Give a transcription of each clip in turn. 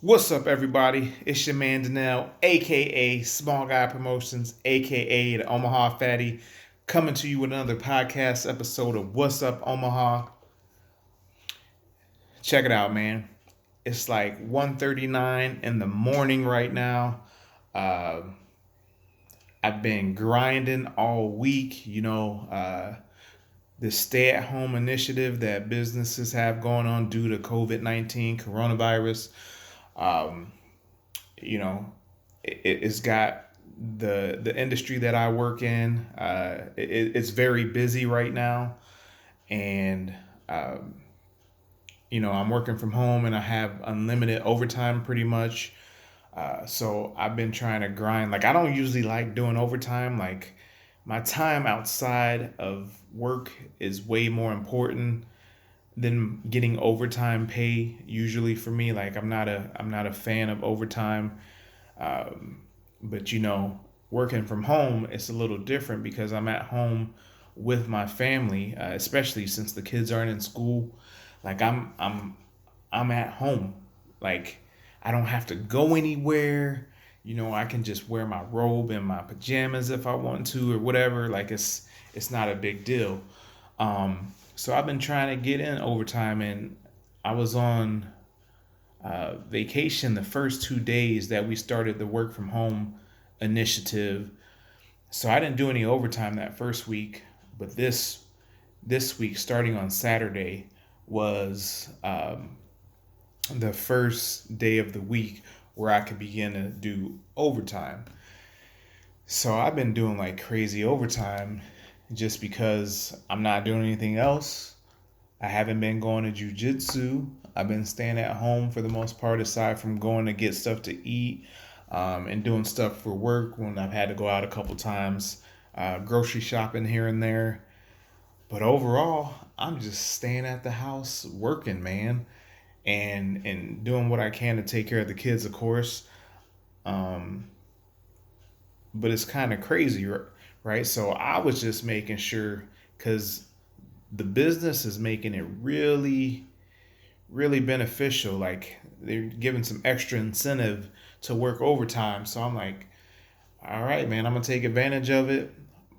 What's up, everybody? It's your man Danelle, aka Small Guy Promotions, aka the Omaha Fatty, coming to you with another podcast episode of What's Up Omaha. Check it out, man. It's like 1:39 in the morning right now. Uh, I've been grinding all week. The stay-at-home initiative that businesses have going on due to COVID-19 coronavirus. Um, you know, it's got the industry that I work in. It's very busy right now, and um, I'm working from home and I have unlimited overtime pretty much. So I've been trying to grind. Like I don't usually like doing overtime. Like my time outside of work is way more important than getting overtime pay. Usually for me, like I'm not a fan of overtime. Um, but working from home, it's a little different because I'm at home with my family, especially since the kids aren't in school. Like I'm at home. Like I don't have to go anywhere. I can just wear my robe and my pajamas if I want to or whatever. Like it's not a big deal. So I've been trying to get in overtime, and I was on vacation the first 2 days that we started the work from home initiative. So I didn't do any overtime that first week, but this week, starting on Saturday, was the first day of the week where I could begin to do overtime. So I've been doing like crazy overtime just because I'm not doing anything else. I haven't been going to jujitsu. I've been staying at home for the most part, aside from going to get stuff to eat and doing stuff for work when I've had to go out a couple times, grocery shopping here and there. But overall, I'm just staying at the house working, man, and doing what I can to take care of the kids, of course. Um, but it's kind of crazy, right? So I was just making sure because the business is making it really beneficial. Like they're giving some extra incentive to work overtime. So I'm like, all right, man, I'm gonna take advantage of it.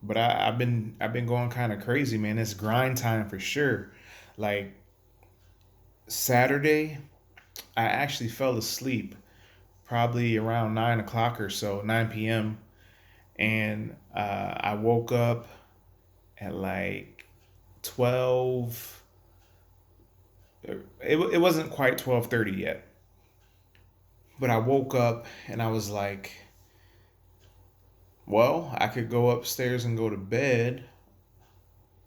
But I've been going kind of crazy, man. It's grind time for sure. Like Saturday, I actually fell asleep probably around 9 o'clock or so, 9 p.m. And I woke up at like 12. It wasn't quite 12:30 yet, but I woke up and I was like, well, I could go upstairs and go to bed,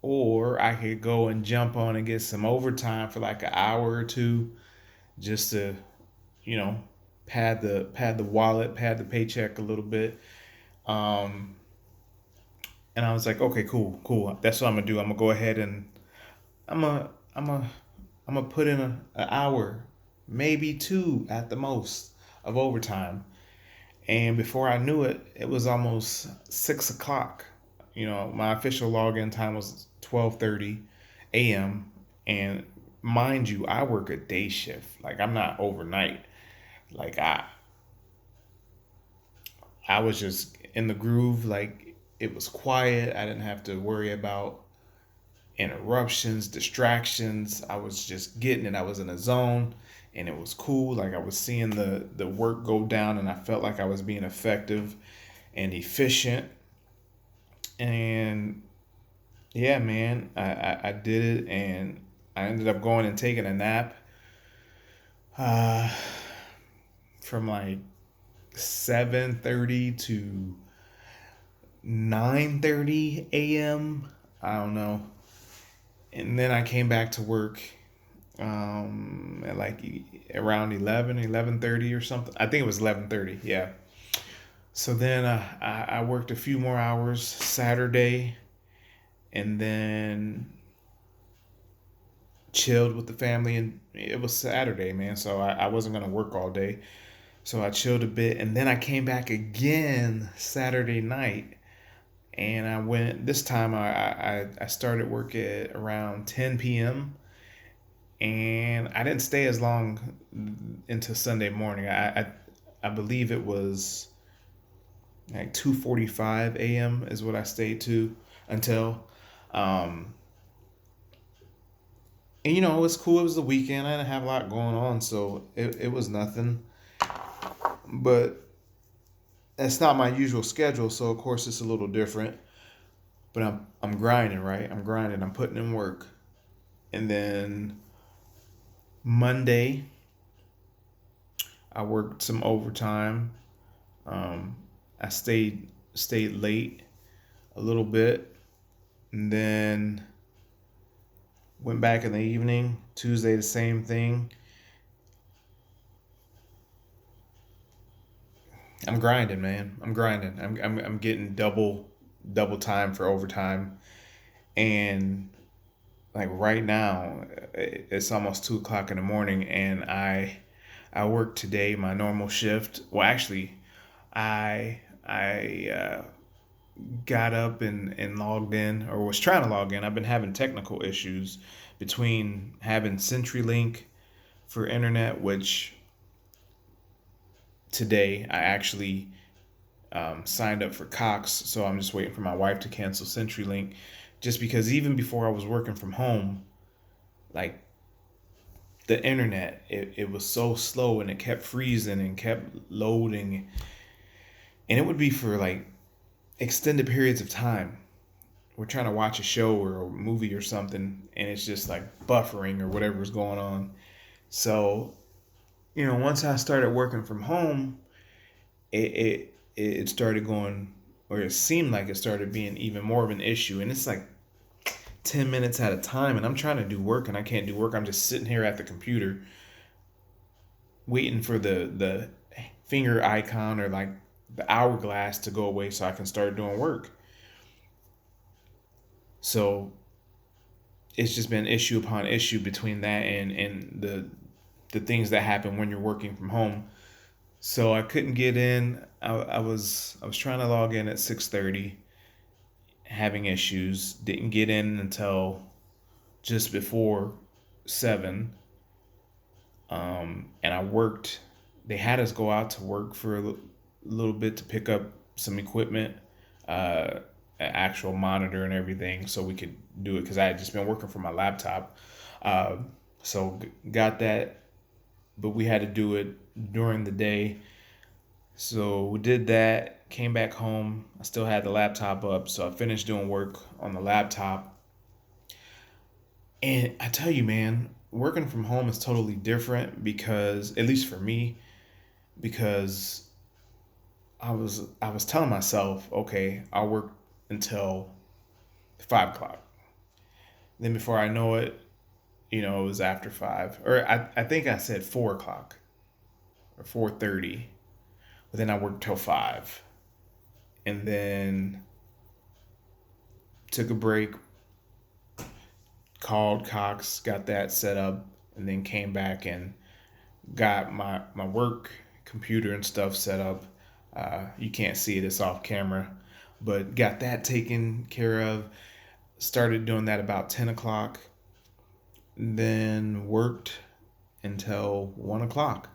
or I could go and jump on and get some overtime for like an hour or two just to, you know, pad the wallet, pad the paycheck a little bit. Um, and I was like, okay, cool. That's what I'm gonna do. I'm gonna go ahead and I'm gonna I'm gonna I'm gonna put in an hour, maybe two at the most of overtime. And before I knew it, it was almost 6 o'clock. My official login time was 12:30 a.m. And mind you, I work a day shift. Like I'm not overnight. Like I was just in the groove. Like it was quiet. I didn't have to worry about interruptions, distractions. I was just getting it. I was in a zone and it was cool. Like I was seeing the work go down and I felt like I was being effective and efficient. And yeah, man, I did it and I ended up going and taking a nap uh, from like 7:30 to 9:30 a.m. I don't know. And then I came back to work at like around 11:30 or something. I think it was 11:30. Yeah. So then I worked a few more hours Saturday and then chilled with the family. And it was Saturday, man. So I wasn't going to work all day. So I chilled a bit. And then I came back again Saturday night. And I went, this time I started work at around 10 p.m. and I didn't stay as long into Sunday morning. I believe it was like 2:45 a.m. is what I stayed to until. Um, and it was cool. It was the weekend. I didn't have a lot going on, so it was nothing. But that's not my usual schedule, so of course it's a little different. But I'm grinding, right? I'm grinding. I'm putting in work. And then Monday, I worked some overtime. Um, I stayed late a little bit, and then went back in the evening. Tuesday, the same thing. I'm grinding, man. I'm grinding. I'm getting double time for overtime, and like right now, it's almost 2 o'clock in the morning, and I worked today my normal shift. Well, actually, I got up and logged in, or was trying to log in. I've been having technical issues between having CenturyLink for internet, which today I actually signed up for Cox, so I'm just waiting for my wife to cancel CenturyLink, just because even before I was working from home, like the internet, it was so slow and it kept freezing and kept loading, and it would be for like extended periods of time. We're trying to watch a show or a movie or something, and it's just like buffering or whatever's going on. So, once I started working from home, it started going, or it seemed like it started being even more of an issue. And it's like 10 minutes at a time, and I'm trying to do work and I can't do work. I'm just sitting here at the computer waiting for the finger icon or like the hourglass to go away so I can start doing work. So it's just been issue upon issue between that and the things that happen when you're working from home. So I couldn't get in. I was trying to log in at 6:30, having issues. Didn't get in until just before 7. And I worked. They had us go out to work for a little bit to pick up some equipment, an actual monitor and everything, so we could do it because I had just been working from my laptop. Uh, so got that, but we had to do it during the day. So we did that, came back home. I still had the laptop up, so I finished doing work on the laptop. And I tell you, man, working from home is totally different because, at least for me, because I was telling myself, okay, I'll work until 5 o'clock. Then before I know it, it was after 5, or I think I said 4 o'clock or 4:30. But then I worked till 5, and then took a break, called Cox, got that set up, and then came back and got my work computer and stuff set up. You can't see it, it's off camera, but got that taken care of. Started doing that about 10 o'clock, then worked until 1 o'clock.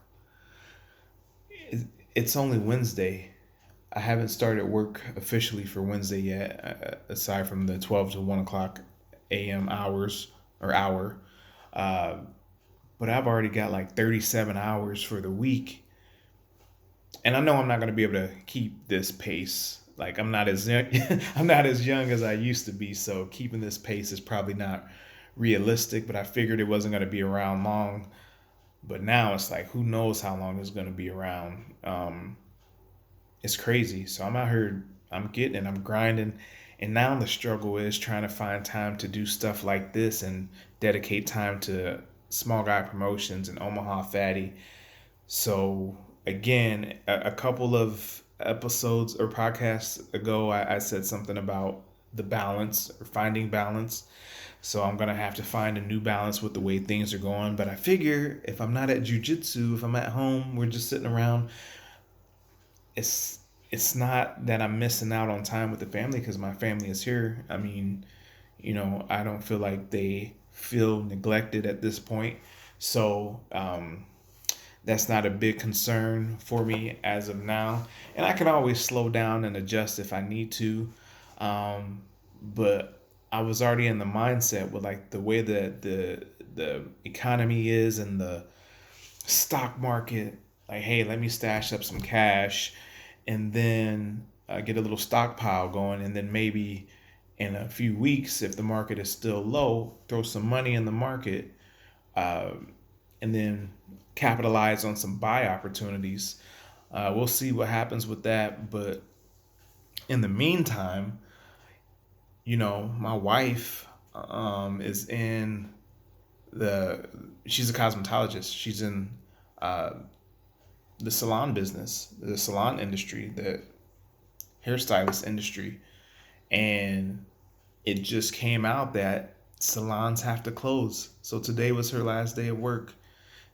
It's only Wednesday. I haven't started work officially for Wednesday yet, aside from the 12 to 1 o'clock a.m. hours or hour. Uh, but I've already got like 37 hours for the week. And I know I'm not going to be able to keep this pace. Like I'm not as young, I'm not as young as I used to be, so keeping this pace is probably not realistic. But I figured it wasn't going to be around long. But now it's like, who knows how long it's going to be around. It's crazy. So I'm out here, I'm getting it, I'm grinding. And now the struggle is trying to find time to do stuff like this and dedicate time to Small Guy Promotions and Omaha Fatty. So again, a couple of episodes or podcasts ago, I said something about the balance or finding balance. So I'm gonna have to find a new balance with the way things are going. But I figure if I'm not at jujitsu, if I'm at home, we're just sitting around. It's it's not that I'm missing out on time with the family because my family is here. I mean, I don't feel like they feel neglected at this point. So that's not a big concern for me as of now. And I can always slow down and adjust if I need to. But I was already in the mindset with like the way that the economy is and the stock market. Like, hey, let me stash up some cash, and then get a little stockpile going, and then maybe in a few weeks, if the market is still low, throw some money in the market, uh, and then capitalize on some buy opportunities. We'll see what happens with that, but in the meantime, my wife is in the she's a cosmetologist. She's in uh, the salon business, the salon industry, the hairstylist industry, and it just came out that salons have to close. So today was her last day of work.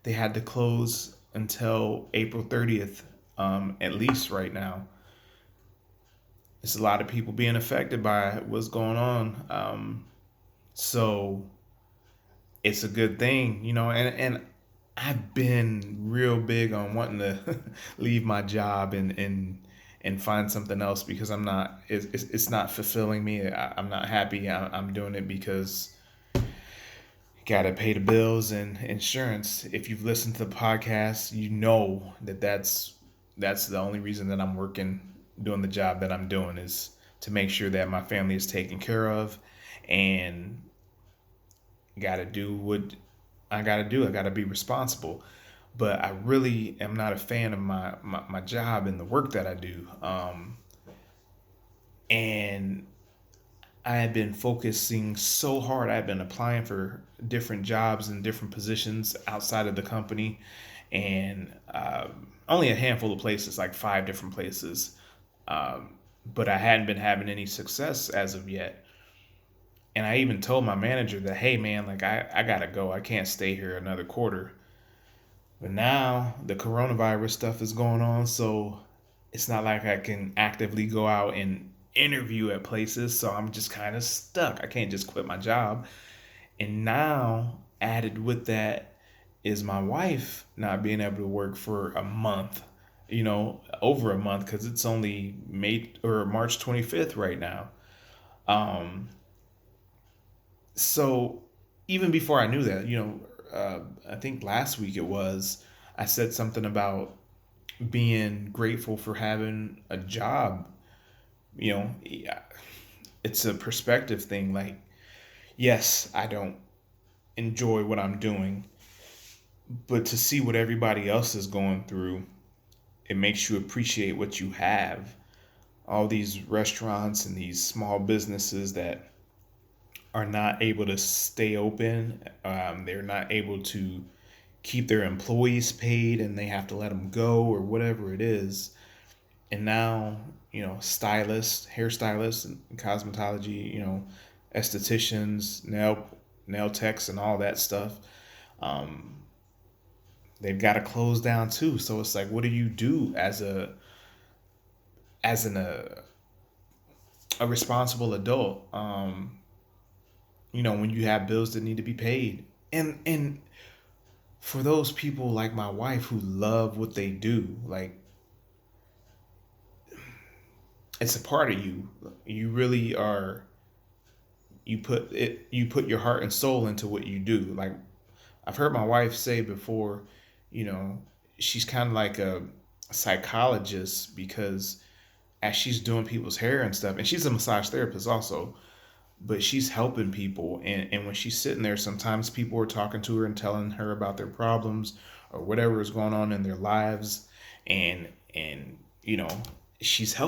They had to close until April 30th, at least right now. It's a lot of people being affected by what's going on. So it's a good thing, and I've been real big on wanting to leave my job and find something else because it's not fulfilling me. I'm not happy. I'm doing it because gotta pay the bills and insurance. If you've listened to the podcast, you know that's the only reason that I'm working, doing the job that I'm doing, is to make sure that my family is taken care of, and gotta do what I gotta do. I gotta be responsible. But I really am not a fan of my job and the work that I do. And I have been focusing so hard. I've been applying for different jobs and different positions outside of the company, and only a handful of places, like 5 different places. But I hadn't been having any success as of yet. And I even told my manager that, hey, man, like I gotta go. I can't stay here another quarter. But now the coronavirus stuff is going on, so it's not like I can actively go out and interview at places. So I'm just kind of stuck. I can't just quit my job. And now, added with that, is my wife not being able to work for a month, over a month, because it's only May or March 25th right now. Um, so even before I knew that, I think last week it was, I said something about being grateful for having a job. Yeah, it's a perspective thing. Like, yes, I don't enjoy what I'm doing, but to see what everybody else is going through, it makes you appreciate what you have. All these restaurants and these small businesses that are not able to stay open, they're not able to keep their employees paid, and they have to let them go or whatever it is. And now, stylists, hairstylists, and cosmetology, estheticians, nail techs, and all that stuff, um, they've got to close down too. So it's like, what do you do as a responsible adult? When you have bills that need to be paid, and for those people like my wife who love what they do, like, it's a part of you. You really are. You put your heart and soul into what you do. Like, I've heard my wife say before, you know, she's kind of like a psychologist, because as she's doing people's hair and stuff, and she's a massage therapist also, but she's helping people. And when she's sitting there, sometimes people are talking to her and telling her about their problems or whatever is going on in their lives. And you know, she's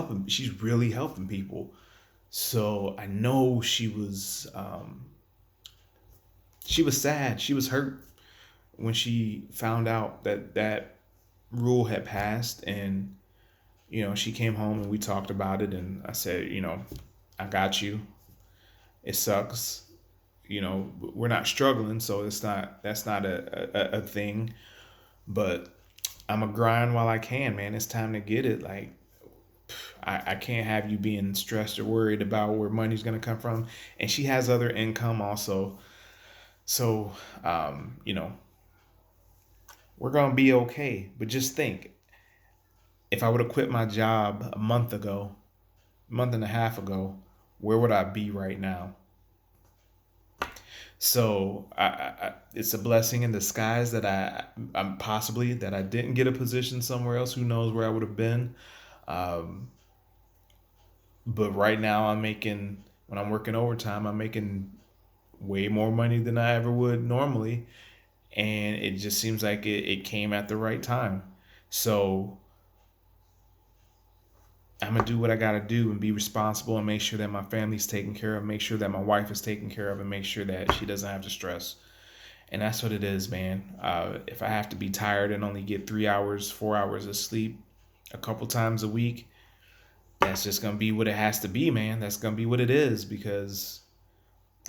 really helping people. So I know she was sad. She was hurt when she found out that that rule had passed. And she came home and we talked about it, and I said, I got you. It sucks. We're not struggling, so that's not a thing. But I'm a grind while I can, man. It's time to get it. Like, I can't have you being stressed or worried about where money's gonna come from. And she has other income also. So, you know, we're going to be okay. But just think, if I would have quit my job a month ago, month and a half ago, where would I be right now? So it's a blessing in disguise that I'm possibly that I didn't get a position somewhere else. Who knows where I would have been? Um, but right now I'm making when I'm working overtime, I'm making way more money than I ever would normally, and it just seems like it came at the right time. So I'm gonna do what I gotta do and be responsible and make sure that my family's taken care of, make sure that my wife is taken care of, and make sure that she doesn't have to stress. And that's what it is, man. If I have to be tired and only get 3 hours, 4 hours of sleep a couple times a week, that's just gonna be what it has to be, man. That's gonna be what it is because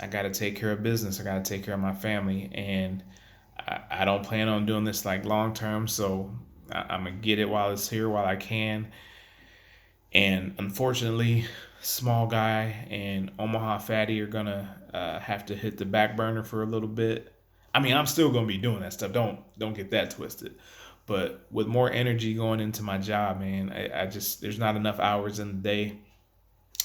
I gotta take care of business. I gotta take care of my family, and I don't plan on doing this like long term. So I'm gonna get it while it's here, while I can. And unfortunately, Small Guy and Omaha Fatty are gonna have to hit the back burner for a little bit. I mean, I'm still gonna be doing that stuff. Don't get that twisted. But with more energy going into my job, man, I just there's not enough hours in the day.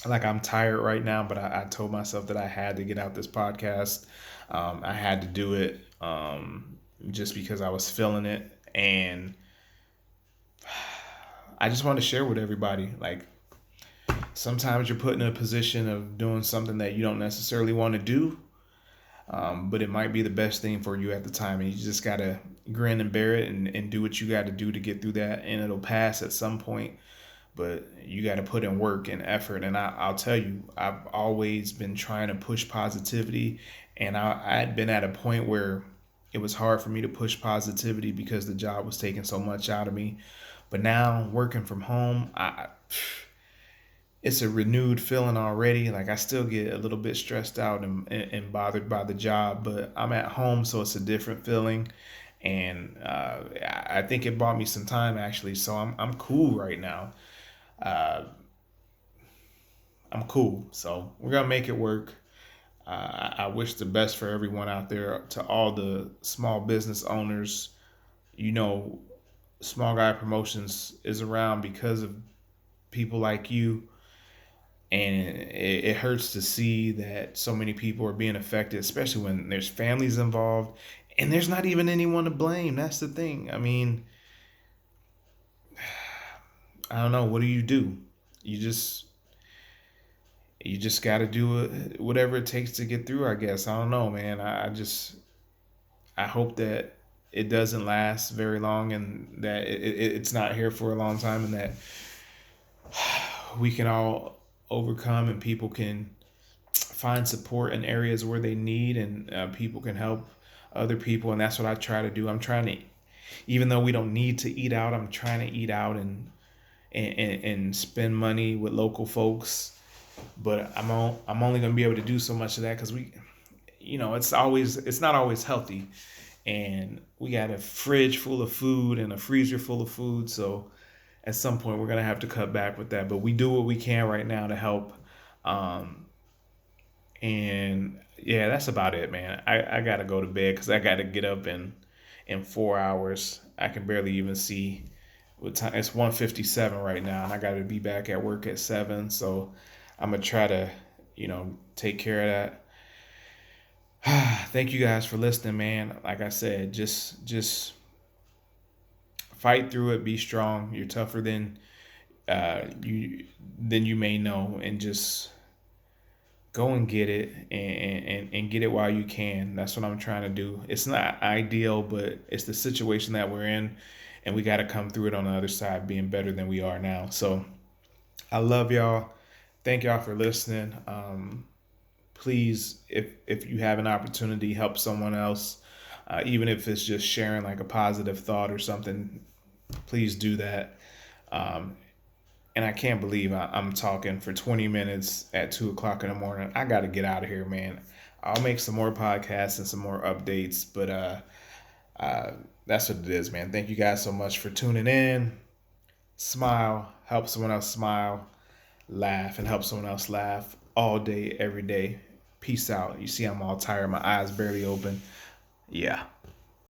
Like I'm tired right now, but I told myself that I had to get out this podcast. I had to do it just because I was feeling it, and I just want to share with everybody. Like sometimes you're put in a position of doing something that you don't necessarily want to do, but it might be the best thing for you at the time. And you just got to grin and bear it and do what you got to do to get through that. And it'll pass at some point, but you got to put in work and effort. And I'll tell you, I've always been trying to push positivity. And I had been at a point where it was hard for me to push positivity because the job was taking so much out of me. But now working from home, it's a renewed feeling already. Like I still get a little bit stressed out and bothered by the job, but I'm at home, so it's a different feeling. And I think it bought me some time actually, so I'm cool right now. Uh, I'm cool, so we're gonna make it work. I wish the best for everyone out there. To all the small business owners, you know, Small Guy Promotions is around because of people like you, and it hurts to see that so many people are being affected, especially when there's families involved and there's not even anyone to blame. That's the thing. I mean, I don't know. What do? You just you just got to do it, whatever it takes to get through. I guess I don't know, man. I just I hope that it doesn't last very long and that it's not here for a long time and that we can all overcome and people can find support in areas where they need, and people can help other people. And that's what I try to do. I'm trying to, even though we don't need to eat out, I'm trying to eat out and spend money with local folks. But I'm only going to be able to do so much of that because it's not always healthy, and we got a fridge full of food and a freezer full of food. So at some point we're gonna have to cut back with that. But we do what we can right now to help. Um, and yeah, that's about it, man. I gotta go to bed because I gotta get up in 4 hours. I can barely even see what time. It's 1:57 right now, and I gotta be back at work at 7. So I'm gonna try to, take care of that. Thank you guys for listening, man. Like I said, just fight through it. Be strong. You're tougher than you may know, and just go and get it and get it while you can. That's what I'm trying to do. It's not ideal, but it's the situation that we're in, and we got to come through it on the other side being better than we are now. So I love y'all. Thank y'all for listening. Please, if you have an opportunity, help someone else, even if it's just sharing like a positive thought or something. Please do that. Um, and I can't believe I'm talking for 20 minutes at 2 o'clock in the morning. I got to get out of here, man. I'll make some more podcasts and some more updates, but uh, that's what it is, man. Thank you guys so much for tuning in. Smile, help someone else smile, laugh, and help someone else laugh all day, every day. Peace out. You see, I'm all tired. My eyes barely open. Yeah.